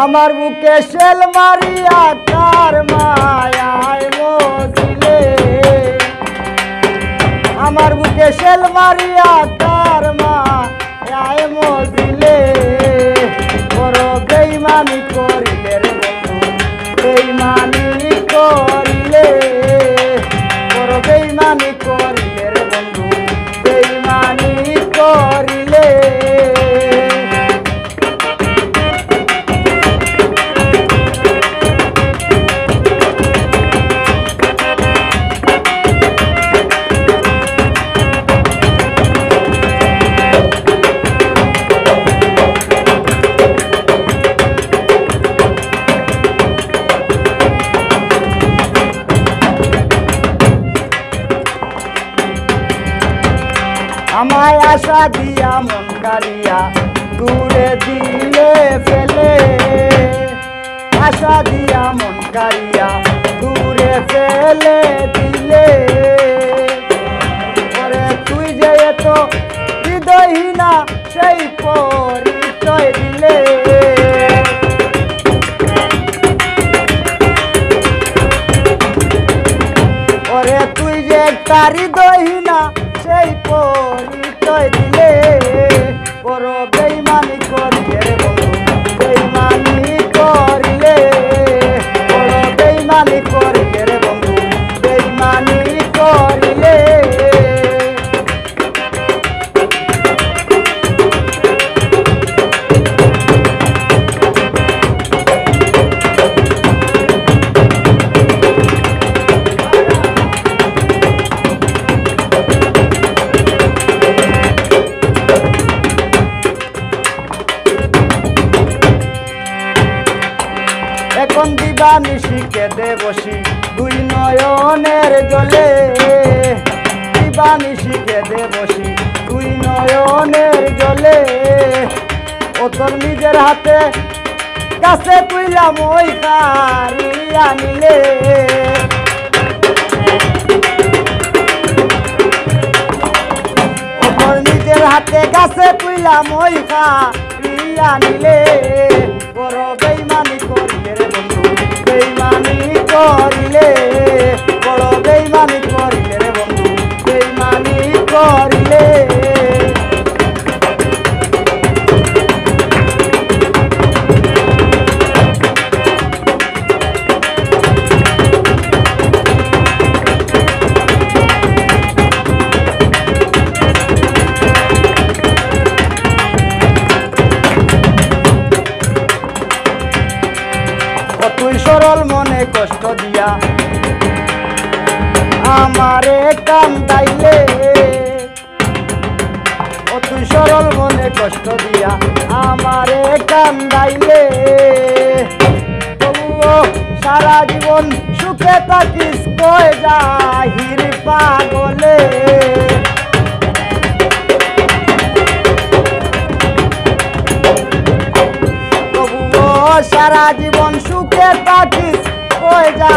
আমার বুকে শেল মারিয়া কার মায়ায় মজিলে, আমার বুকে শেল মারিয়া কার মায়ায় মজিলে, বড় বেইমানি করিলে রে বন্ধু, বেইমানি করিলে, বড় বেইমানি করিলে রে বন্ধু, বেইমানি করিলে। আমায় আশা দিয়া মন কারিয়া দূরে দিলে ফেলে, আশা দিয়া মন কারিয়া দূরে ফেলে দিলে, পরে তুই যে এত হৃদয়হীনা সেই পরিচয় দিলে, পরে তুই যে একটা হৃদয়হীনা সেই পরিচয় দিলে, বড় বেইমানি করিলে রে বন্ধু, বেইমানি করিলে, বড় বেইমানি করিলে রে বন্ধু, বেইমানি করিলে। এখন দিবানিশি কেঁদে বসি দুই নয়নের জলে, দিবানিশি কেঁদে বসি দুই নয়নের জলে, ও তোর নিজের হাতে কাছে তুইলাম ওই কারি আনিলে, ও তোর নিজের হাতে কাছে তুইলাম ওই কারি আনিলে, বড় বেইমানি করিলে রে বন্ধু, বেইমানি করিলে, বড় বেইমানি করিলে রে বন্ধু, বেইমানি করিলে। তুই সরল মনে কষ্ট দিয়া আমারে কান্দাইলে, ও তুই সরল মনে কষ্ট দিয়া আমারে কান্দাইলে, তবুও সারা জীবন সুখে থাকিস কই জাহির পাগলে, তবুও সারা জীবন সুখে থাকিস কই যা